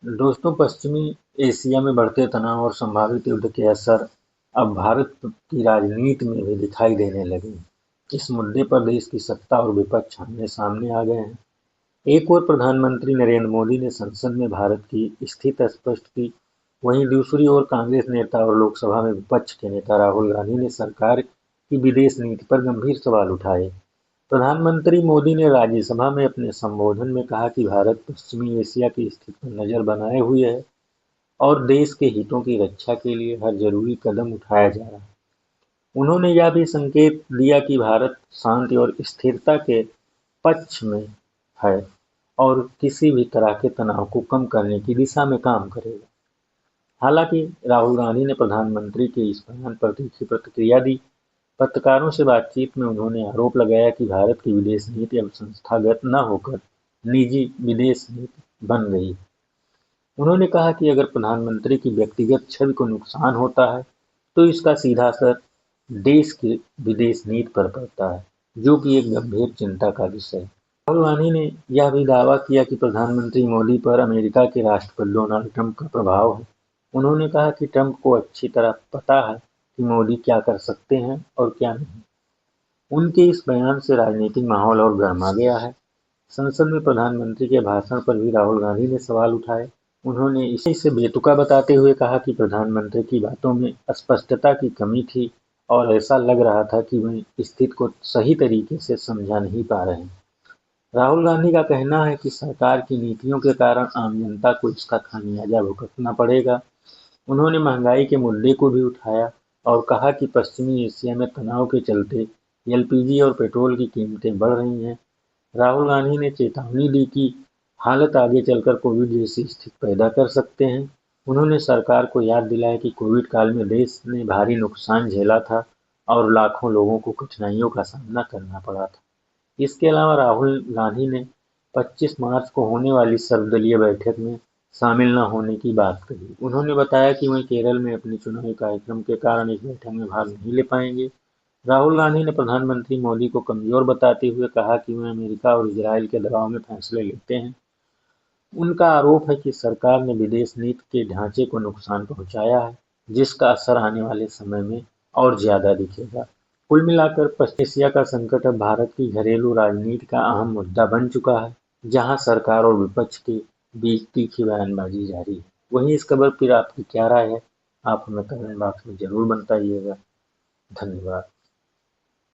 दोस्तों, पश्चिमी एशिया में बढ़ते तनाव और संभावित युद्ध के असर अब भारत की राजनीति में भी दिखाई देने लगे हैं। इस मुद्दे पर देश की सत्ता और विपक्ष आमने-सामने आ गए हैं। एक ओर प्रधानमंत्री नरेंद्र मोदी ने संसद में भारत की स्थिति स्पष्ट की, वहीं दूसरी ओर कांग्रेस नेता और लोकसभा में विपक्ष के नेता राहुल गांधी ने सरकार की विदेश नीति पर गंभीर सवाल उठाए। प्रधानमंत्री मोदी ने राज्यसभा में अपने संबोधन में कहा कि भारत पश्चिमी एशिया की स्थिति पर नजर बनाए हुए है और देश के हितों की रक्षा के लिए हर जरूरी कदम उठाया जा रहा है। उन्होंने यह भी संकेत दिया कि भारत शांति और स्थिरता के पक्ष में है और किसी भी तरह के तनाव को कम करने की दिशा में काम करेगा। हालांकि राहुल गांधी ने प्रधानमंत्री के इस बयान पर तीखी प्रतिक्रिया दी। पत्रकारों से बातचीत में उन्होंने आरोप लगाया कि भारत की विदेश नीति अब संस्थागत न होकर निजी विदेश नीति बन गई। उन्होंने कहा कि अगर प्रधानमंत्री की व्यक्तिगत छवि को नुकसान होता है, तो इसका सीधा असर देश की विदेश नीति पर पड़ता है, जो कि एक गंभीर चिंता का विषय है। राहुल गांधी ने यह भी दावा किया कि प्रधानमंत्री मोदी पर अमेरिका के राष्ट्रपति डोनाल्ड ट्रंप का प्रभाव है। उन्होंने कहा कि ट्रंप को अच्छी तरह पता है कि मोदी क्या कर सकते हैं और क्या नहीं। उनके इस बयान से राजनीतिक माहौल और गर्मा गया है। संसद में प्रधानमंत्री के भाषण पर भी राहुल गांधी ने सवाल उठाए। उन्होंने इसे बेतुका बताते हुए कहा कि प्रधानमंत्री की बातों में स्पष्टता की कमी थी और ऐसा लग रहा था कि वे स्थिति को सही तरीके से समझा नहीं पा रहे हैं। राहुल गांधी का कहना है कि सरकार की नीतियों के कारण आम जनता को इसका खामियाजा भुगतना पड़ेगा। उन्होंने महंगाई के मुद्दे को भी उठाया और कहा कि पश्चिमी एशिया में तनाव के चलते एलपीजी और पेट्रोल की कीमतें बढ़ रही हैं। राहुल गांधी ने चेतावनी दी कि हालात आगे चलकर कोविड जैसी स्थिति पैदा कर सकते हैं। उन्होंने सरकार को याद दिलाया कि कोविड काल में देश ने भारी नुकसान झेला था और लाखों लोगों को कठिनाइयों का सामना करना पड़ा था। इसके अलावा राहुल गांधी ने 25 मार्च को होने वाली सर्वदलीय बैठक में शामिल न होने की बात कही। उन्होंने बताया कि वे केरल में अपने चुनावी कार्यक्रम के कारण इस बैठक में भाग नहीं ले पाएंगे। राहुल गांधी ने प्रधानमंत्री मोदी को कमजोर बताते हुए कहा कि वे अमेरिका और इजरायल के दबाव में फैसले लेते हैं। उनका आरोप है कि सरकार ने विदेश नीति के ढांचे को नुकसान पहुंचाया है, जिसका असर आने वाले समय में और ज्यादा दिखेगा। कुल मिलाकर पश्चिम एशिया का संकट अब भारत की घरेलू राजनीति का अहम मुद्दा बन चुका है, जहां सरकार और विपक्ष के बीच तीखी बयानबाजी जारी है। वहीं इस खबर पर आपकी क्या राय है? आप हमें कमेंट बॉक्स में जरूर बताइएगा। धन्यवाद।